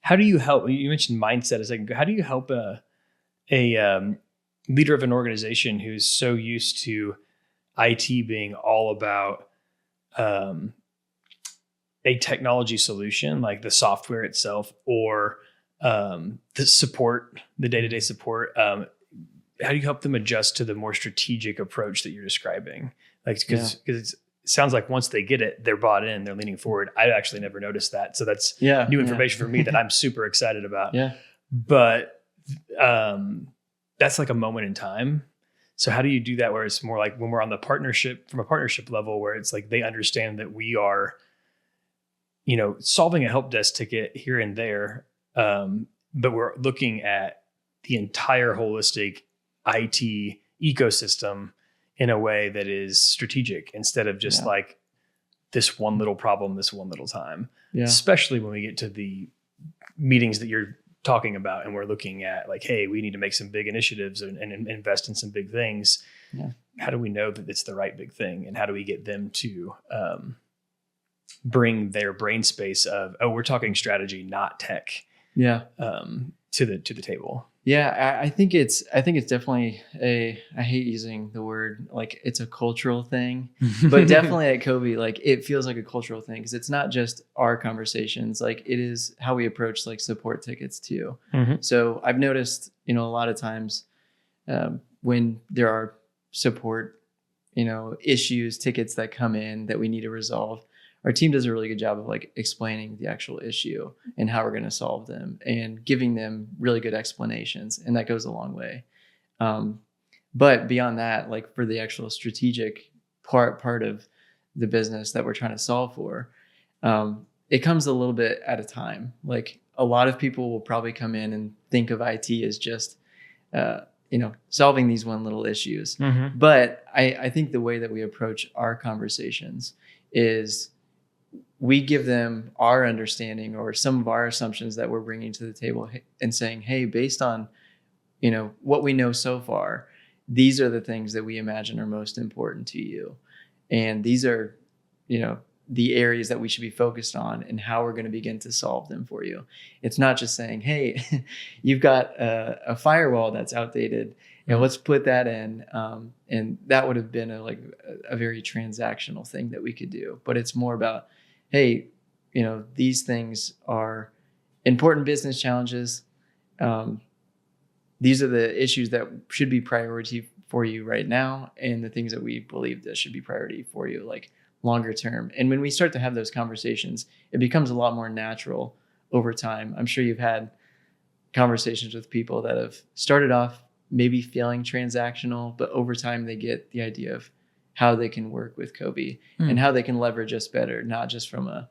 How do you help? You mentioned mindset a second ago. How do you help a leader of an organization who's so used to IT being all about a technology solution, like the software itself, or the support, the day-to-day support? How do you help them adjust to the more strategic approach that you're describing? Like, because it sounds like once they get it, they're bought in, they're leaning forward. I actually never noticed that. So that's new information for me that I'm super excited about. Yeah. But that's like a moment in time. So how do you do that where it's more like when we're on the partnership, from a partnership level, where it's like they understand that we are, solving a help desk ticket here and there, but we're looking at the entire holistic IT ecosystem in a way that is strategic instead of just like this one little problem, this one little time. Yeah. Especially when we get to the meetings that you're talking about and we're looking at like, hey, we need to make some big initiatives and invest in some big things. Yeah. How do we know that it's the right big thing? And how do we get them to bring their brain space of, we're talking strategy, not tech, to the table? Yeah, I think it's definitely I hate using the word like it's a cultural thing, but definitely at Covi, like it feels like a cultural thing because it's not just our conversations, like it is how we approach like support tickets too. Mm-hmm. So I've noticed, a lot of times when there are support, issues, tickets that come in that we need to resolve, our team does a really good job of like explaining the actual issue and how we're going to solve them and giving them really good explanations. And that goes a long way. But beyond that, like for the actual strategic part of the business that we're trying to solve for, it comes a little bit at a time. Like a lot of people will probably come in and think of IT as just, solving these one little issues. Mm-hmm. But I think the way that we approach our conversations is we give them our understanding or some of our assumptions that we're bringing to the table and saying, hey, based on, what we know so far, these are the things that we imagine are most important to you. And these are, the areas that we should be focused on and how we're going to begin to solve them for you. It's not just saying, hey, you've got a firewall that's outdated and let's put that in. And that would have been a very transactional thing that we could do. But it's more about, hey, these things are important business challenges. These are the issues that should be priority for you right now, and the things that we believe that should be priority for you, like longer term. And when we start to have those conversations, it becomes a lot more natural over time. I'm sure you've had conversations with people that have started off maybe feeling transactional, but over time they get the idea of how they can work with Covi and how they can leverage us better, not just from a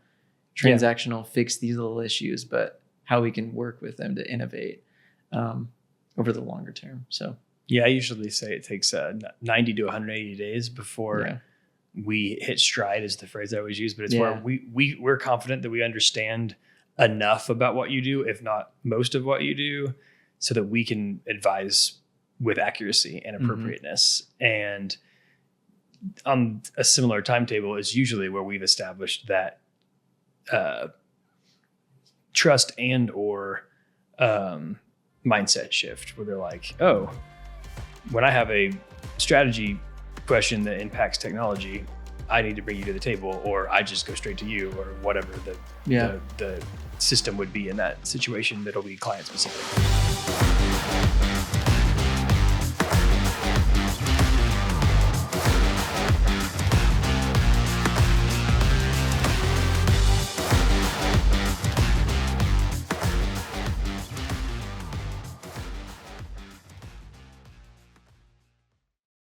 transactional fix these little issues, but how we can work with them to innovate over the longer term. So I usually say it takes 90 to 180 days before we hit stride, is the phrase I always use, but it's where we're confident that we understand enough about what you do, if not most of what you do, so that we can advise with accuracy and appropriateness. Mm-hmm. And on a similar timetable is usually where we've established that trust and or mindset shift, where they're like, oh, when I have a strategy question that impacts technology, I need to bring you to the table, or I just go straight to you, or whatever the system would be in that situation that'll be client specific.